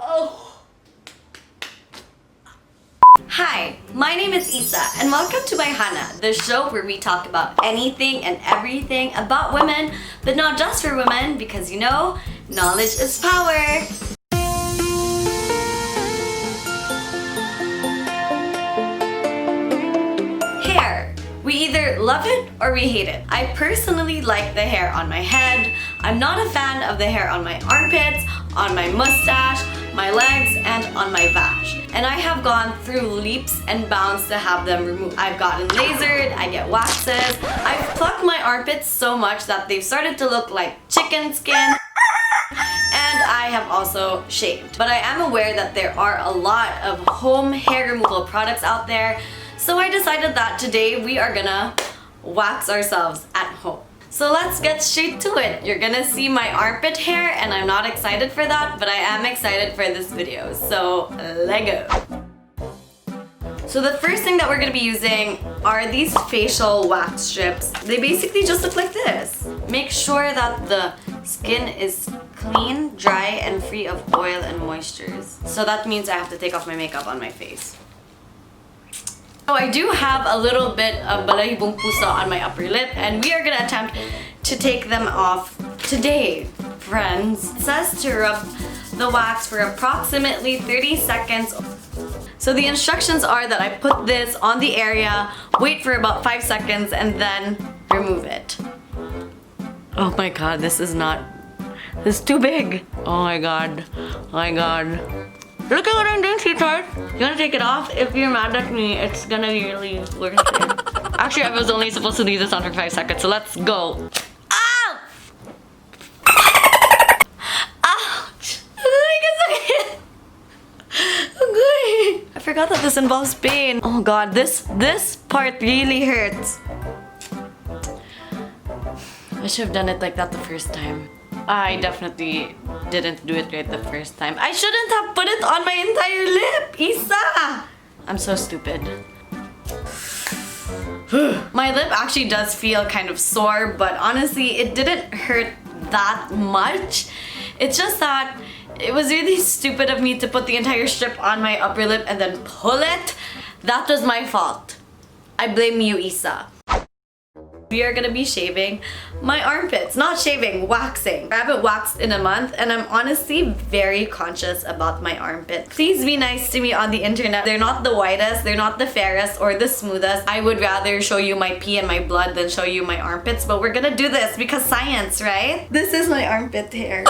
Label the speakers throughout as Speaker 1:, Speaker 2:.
Speaker 1: Oh. Hi, my name is Issa and welcome to Bayhana, the show where we talk about anything and everything about women, but not just for women because you know, knowledge is power. Hair. We either love it or we hate it. I personally like the hair on my head. I'm not a fan of the hair on my armpits, on my mustache, my legs, and on my vash. And I have gone through leaps and bounds to have them removed. I've gotten lasered, I get waxes. I've plucked my armpits so much that they've started to look like chicken skin. And I have also shaved. But I am aware that there are a lot of home hair removal products out there. So I decided that today we are gonna wax ourselves at home. So let's get straight to it. You're gonna see my armpit hair and I'm not excited for that, but I am excited for this video. So let's go. So the first thing that we're gonna be using are these facial wax strips. They basically just look like this. Make sure that the skin is clean, dry, and free of oil and moistures. So that means I have to take off my makeup on my face. So I do have a little bit of balahibong pusa on my upper lip and we are gonna attempt to take them off today, friends. It says to rub the wax for approximately 30 seconds. So the instructions are that I put this on the area, wait for about 5 seconds, and then remove it. Oh my god, this is too big. Oh my god, oh my god. Look at what I'm doing, sweetheart. You wanna take it off? If you're mad at me, it's gonna be really worth it. Actually, I was only supposed to leave this on for 5 seconds, so let's go. Ow! Ouch! Okay. I forgot that this involves pain. Oh god, this part really hurts. I should have done it like that the first time. I definitely didn't do it right the first time. I shouldn't have put it on my entire lip, Issa! I'm so stupid. My lip actually does feel kind of sore, but honestly, it didn't hurt that much. It's just that it was really stupid of me to put the entire strip on my upper lip and then pull it. That was my fault. I blame you, Issa. We are gonna be shaving my armpits. Not shaving, waxing. I haven't waxed in a month and I'm honestly very conscious about my armpit. Please be nice to me on the internet. They're not the whitest, they're not the fairest or the smoothest. I would rather show you my pee and my blood than show you my armpits, but we're gonna do this because science, right? This is my armpit hair.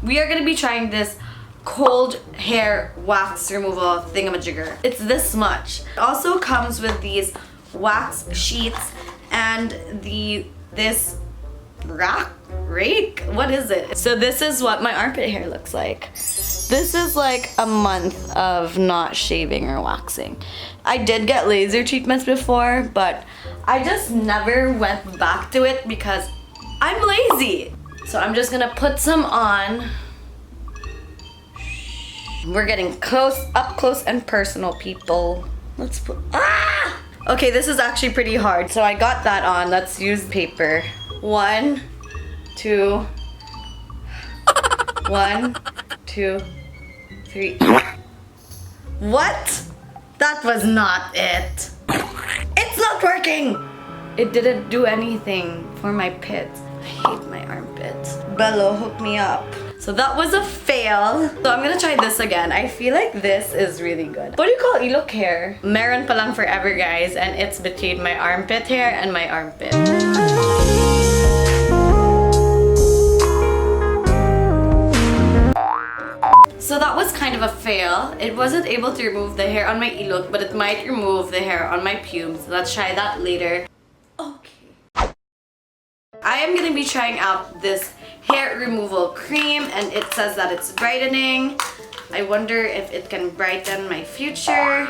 Speaker 1: We are gonna be trying this cold hair wax removal thingamajigger. It's this much. It also comes with these wax sheets and this rake? What is it? So this is what my armpit hair looks like. This is like a month of not shaving or waxing. I did get laser treatments before, but I just never went back to it because I'm lazy. So I'm just gonna put some on. We're getting up close and personal, people. Let's put, ah! Okay, this is actually pretty hard. So I got that on. Let's use paper. 1, 2. 1, 2, 3. What? That was not it. It's not working. It didn't do anything for my pits. I hate my armpits. Bello, hook me up. So that was a fail. So I'm gonna try this again. I feel like this is really good. What do you call ilok hair? Meron palang forever, guys, and it's between my armpit hair and my armpit. So that was kind of a fail. It wasn't able to remove the hair on my ilok, but it might remove the hair on my pubes. Let's try that later. Okay. I am gonna be trying out this hair removal cream and it says that it's brightening. I wonder if it can brighten my future.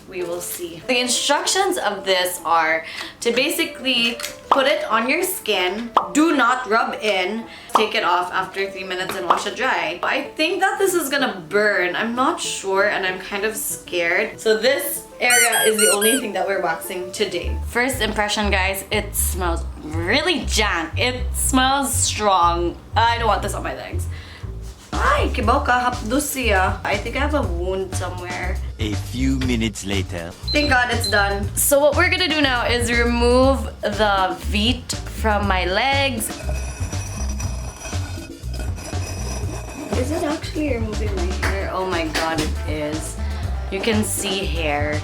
Speaker 1: We will see. The instructions of this are to basically put it on your skin, do not rub in, take it off after 3 minutes and wash it dry. I think that this is gonna burn. I'm not sure and I'm kind of scared. So this area is the only thing that we're waxing today. First impression, guys, it smells really jank. It smells strong. I don't want this on my legs. Ay, kibaw ka hapdos siya. I think I have a wound somewhere.
Speaker 2: A few minutes later.
Speaker 1: Thank God it's done. So what we're gonna do now is remove the veet from my legs. Is it actually removing my hair? Oh my God, it is. You can see hair.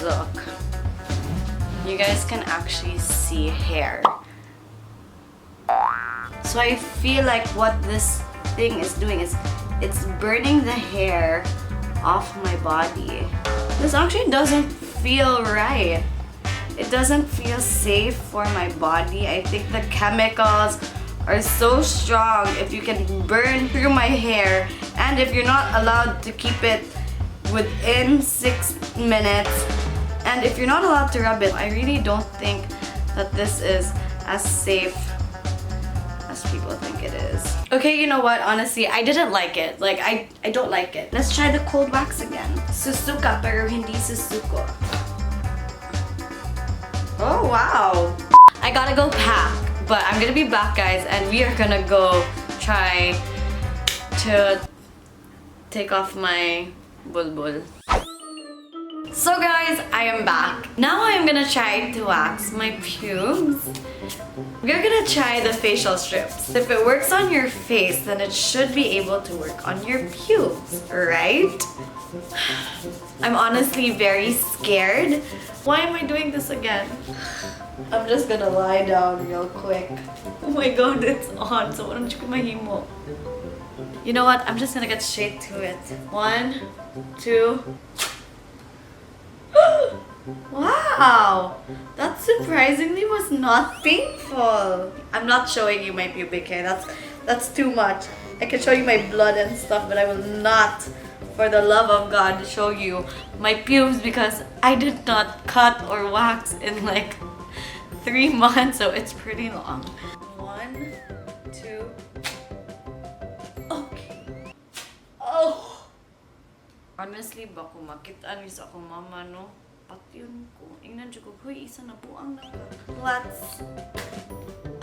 Speaker 1: Look. You guys can actually see hair. So I feel like what this thing is doing is it's burning the hair off my body. This actually doesn't feel right. It doesn't feel safe for my body. I think the chemicals are so strong if you can burn through my hair and if you're not allowed to keep it within 6 minutes and if you're not allowed to rub it. I really don't think that this is as safe as people think it is. Okay, you know what? Honestly, I didn't like it. Like, I don't like it. Let's try the cold wax again. Susuka pero hindi susuko. Oh, wow. I gotta go pack, but I'm gonna be back, guys, and we are gonna go try to take off my BOL-BOL. So guys, I am back. Now I am gonna try to wax my pubes. We're gonna try the facial strips. If it works on your face, then it should be able to work on your pubes, right? I'm honestly very scared. Why am I doing this again? I'm just gonna lie down real quick. Oh my God, it's on. So walang mahimo. You know what? I'm just gonna get straight to it. 1, 2. Wow! That surprisingly was not painful. I'm not showing you my pubic hair. That's too much. I can show you my blood and stuff, but I will not, for the love of God, show you my pubes because I did not cut or wax in like 3 months, so it's pretty long. 1, 2. Okay. Oh! Honestly, bako makita ni sa akong mama, no? Patyon ko. Ingnan dyan ko, huy, isa na po ang naka. Let's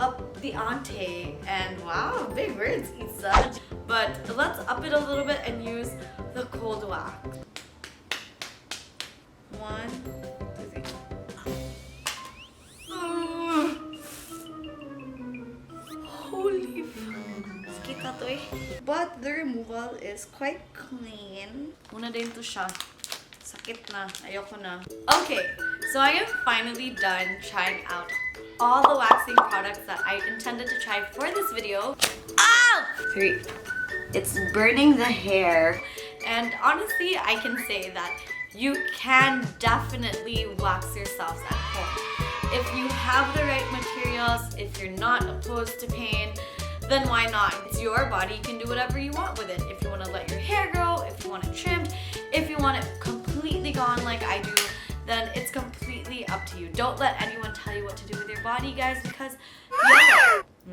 Speaker 1: up the ante. And wow, big words, Issa. But let's up it a little bit and use the cold wax. 1, 2, 3. Holy fuck. Kita to eh. But the removal is quite clean. Una din to siya. Sakit na. Ayoko na. Okay, so I am finally done trying out all the waxing products that I intended to try for this video. Ow! 3. It's burning the hair. And honestly, I can say that you can definitely wax yourselves at home. If you have the right materials, if you're not opposed to pain, then why not? It's your body, you can do whatever you want with it. If you want to let your hair grow, if you want it trimmed, if you want it completely gone like I do, then it's completely up to you. Don't let anyone tell you what to do with your body, guys, because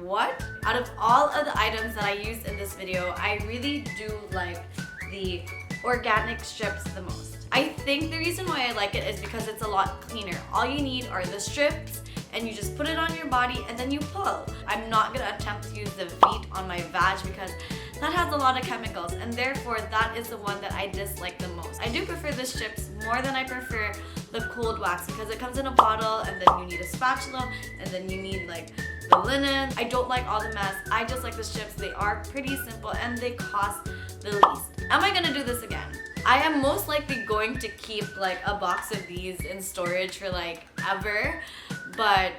Speaker 1: what? Out of all of the items that I used in this video, I really do like the organic strips the most. I think the reason why I like it is because it's a lot cleaner. All you need are the strips and you just put it on your body and then you pull. I'm not gonna attempt to use the veet on my vag because that has a lot of chemicals and therefore that is the one that I dislike the most. I do prefer the strips more than I prefer the cold wax because it comes in a bottle and then you need a spatula and then you need like the linen. I don't like all the mess. I just like the strips. They are pretty simple and they cost the least. Am I gonna do this again? I am most likely going to keep like a box of these in storage for like ever, but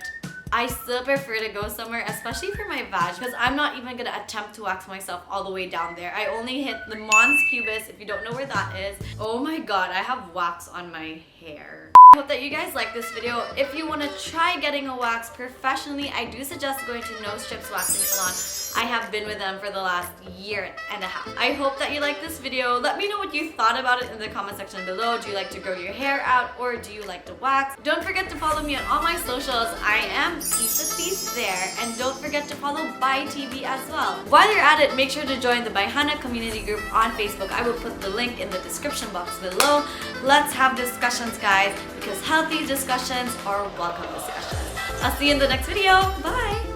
Speaker 1: I still prefer to go somewhere, especially for my vag, because I'm not even gonna attempt to wax myself all the way down there. I only hit the mons pubis, if you don't know where that is. Oh my God, I have wax on my hair. I hope that you guys like this video. If you want to try getting a wax professionally, I do suggest going to No Strips Waxing Salon. I have been with them for the last 1.5 years. I hope that you like this video. Let me know what you thought about it in the comment section below. Do you like to grow your hair out or do you like to wax? Don't forget to follow me on all my socials. I am Issaplease there, and don't forget to follow ByTV as well. While you're at it, make sure to join the Bayhana community group on Facebook. I will put the link in the description box below. Let's have discussions, guys, because healthy discussions are welcome discussions. I'll see you in the next video. Bye!